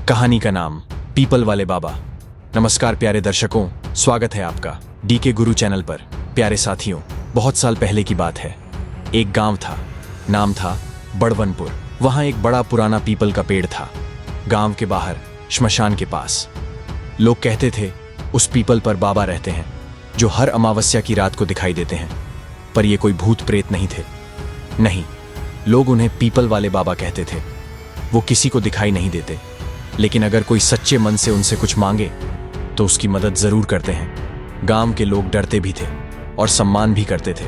कहानी का नाम पीपल वाले बाबा। नमस्कार प्यारे दर्शकों, स्वागत है आपका डीके गुरु चैनल पर। प्यारे साथियों, बहुत साल पहले की बात है। एक गांव था, नाम था बड़वनपुर। वहां एक बड़ा पुराना पीपल का पेड़ था, गांव के बाहर श्मशान के पास। लोग कहते थे उस पीपल पर बाबा रहते हैं जो हर अमावस्या की रात को दिखाई देते हैं। पर ये कोई भूत प्रेत नहीं थे। नहीं, लोग उन्हें पीपल वाले बाबा कहते थे। वो किसी को दिखाई नहीं देते, लेकिन अगर कोई सच्चे मन से उनसे कुछ मांगे तो उसकी मदद जरूर करते हैं। गांव के लोग डरते भी थे और सम्मान भी करते थे।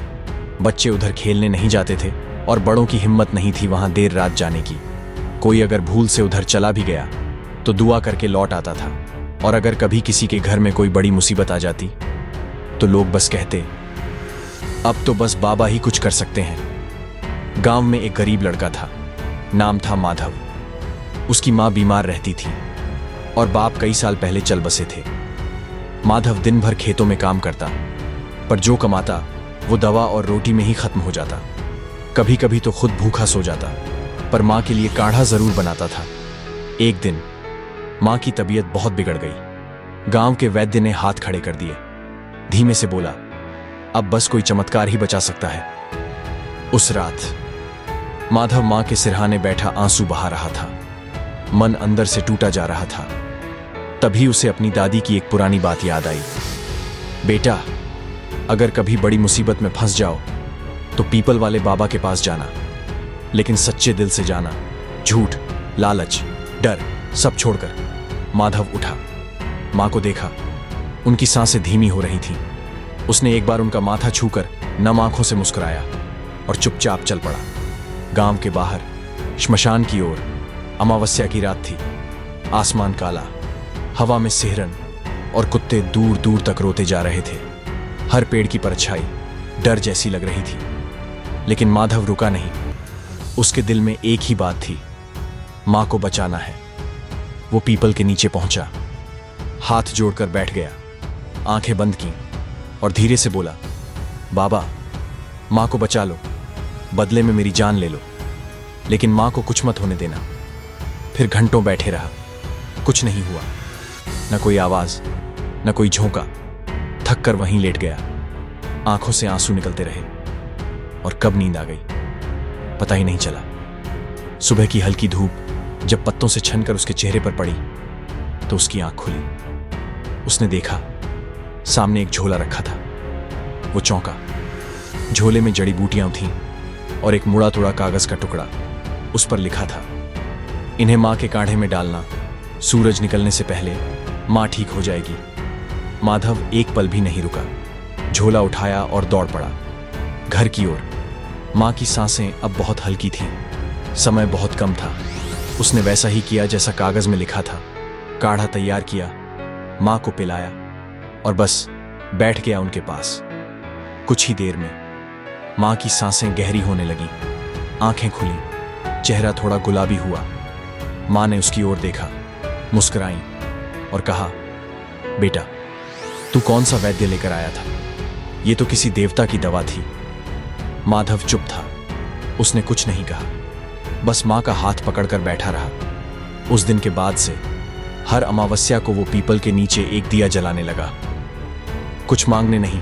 बच्चे उधर खेलने नहीं जाते थे और बड़ों की हिम्मत नहीं थी वहां देर रात जाने की। कोई अगर भूल से उधर चला भी गया तो दुआ करके लौट आता था। और अगर कभी किसी के घर में कोई बड़ी मुसीबत आ जाती तो लोग बस कहते, अब तो बस बाबा ही कुछ कर सकते हैं। गांव में एक गरीब लड़का था, नाम था माधव। उसकी मां बीमार रहती थी और बाप कई साल पहले चल बसे थे। माधव दिन भर खेतों में काम करता, पर जो कमाता वो दवा और रोटी में ही खत्म हो जाता। कभी कभी तो खुद भूखा सो जाता, पर मां के लिए काढ़ा जरूर बनाता था। एक दिन मां की तबीयत बहुत बिगड़ गई। गांव के वैद्य ने हाथ खड़े कर दिए। धीमे से बोला, अब बस कोई चमत्कार ही बचा सकता है। उस रात माधव मां के सिरहाने बैठा आंसू बहा रहा था। मन अंदर से टूटा जा रहा था। तभी उसे अपनी दादी की एक पुरानी बात याद आई। बेटा, अगर कभी बड़ी मुसीबत में फंस जाओ तो पीपल वाले बाबा के पास जाना, लेकिन सच्चे दिल से जाना। झूठ, लालच, डर सब छोड़कर। माधव उठा, मां को देखा। उनकी सांसें धीमी हो रही थीं। उसने एक बार उनका माथा छूकर नम आंखों से मुस्कुराया और चुपचाप चल पड़ा। गांव के बाहर श्मशान की ओर अमावस्या की रात थी। आसमान काला, हवा में सिहरन और कुत्ते दूर दूर तक रोते जा रहे थे। हर पेड़ की परछाई डर जैसी लग रही थी, लेकिन माधव रुका नहीं। उसके दिल में एक ही बात थी, मां को बचाना है। वो पीपल के नीचे पहुंचा, हाथ जोड़कर बैठ गया, आंखें बंद की और धीरे से बोला, बाबा, मां को बचा लो, बदले में मेरी जान ले लो, लेकिन मां को कुछ मत होने देना। फिर घंटों बैठे रहा, कुछ नहीं हुआ। न कोई आवाज, न कोई झोंका। थक कर वहीं लेट गया। आंखों से आंसू निकलते रहे और कब नींद आ गई पता ही नहीं चला। सुबह की हल्की धूप जब पत्तों से छनकर उसके चेहरे पर पड़ी तो उसकी आंख खुली। उसने देखा, सामने एक झोला रखा था। वो चौंका। झोले में जड़ी बूटियां थीं और एक मुड़ा तुड़ा कागज का टुकड़ा। उस पर लिखा था, इन्हें मां के काढ़े में डालना, सूरज निकलने से पहले मां ठीक हो जाएगी। माधव एक पल भी नहीं रुका, झोला उठाया और दौड़ पड़ा घर की ओर। मां की सांसें अब बहुत हल्की थीं, समय बहुत कम था। उसने वैसा ही किया जैसा कागज में लिखा था। काढ़ा तैयार किया, मां को पिलाया और बस बैठ गया उनके पास। कुछ ही देर में मां की सांसें गहरी होने लगीं, आंखें खुली, चेहरा थोड़ा गुलाबी हुआ। मां ने उसकी ओर देखा, मुस्कुराई और कहा, बेटा, तू कौन सा वैद्य लेकर आया था? ये तो किसी देवता की दवा थी। माधव चुप था, उसने कुछ नहीं कहा, बस मां का हाथ पकड़कर बैठा रहा। उस दिन के बाद से हर अमावस्या को वो पीपल के नीचे एक दिया जलाने लगा। कुछ मांगने नहीं,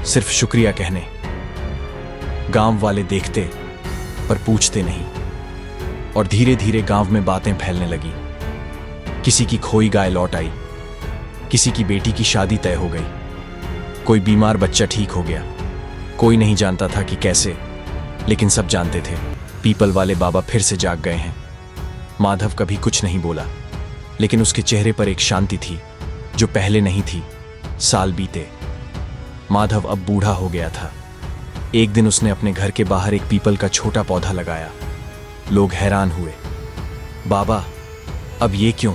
सिर्फ शुक्रिया कहने। गांव वाले देखते पर पूछते नहीं। और धीरे धीरे गांव में बातें फैलने लगी। किसी की खोई गाय लौट आई, किसी की बेटी की शादी तय हो गई, कोई बीमार बच्चा ठीक हो गया। कोई नहीं जानता था कि कैसे, लेकिन सब जानते थे, पीपल वाले बाबा फिर से जाग गए हैं। माधव कभी कुछ नहीं बोला, लेकिन उसके चेहरे पर एक शांति थी जो पहले नहीं थी। साल बीते, माधव अब बूढ़ा हो गया था। एक दिन उसने अपने घर के बाहर एक पीपल का छोटा पौधा लगाया। लोग हैरान हुए, बाबा, अब ये क्यों?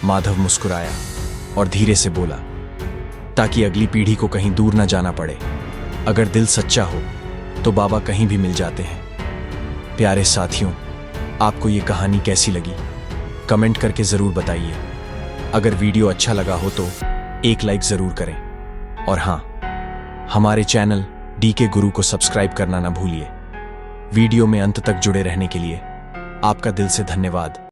माधव मुस्कुराया और धीरे से बोला, ताकि अगली पीढ़ी को कहीं दूर न जाना पड़े। अगर दिल सच्चा हो तो बाबा कहीं भी मिल जाते हैं। प्यारे साथियों, आपको ये कहानी कैसी लगी कमेंट करके जरूर बताइए। अगर वीडियो अच्छा लगा हो तो एक लाइक जरूर करें और हां, हमारे चैनल डीके गुरु को सब्सक्राइब करना ना भूलिए। वीडियो में अंत तक जुड़े रहने के लिए आपका दिल से धन्यवाद।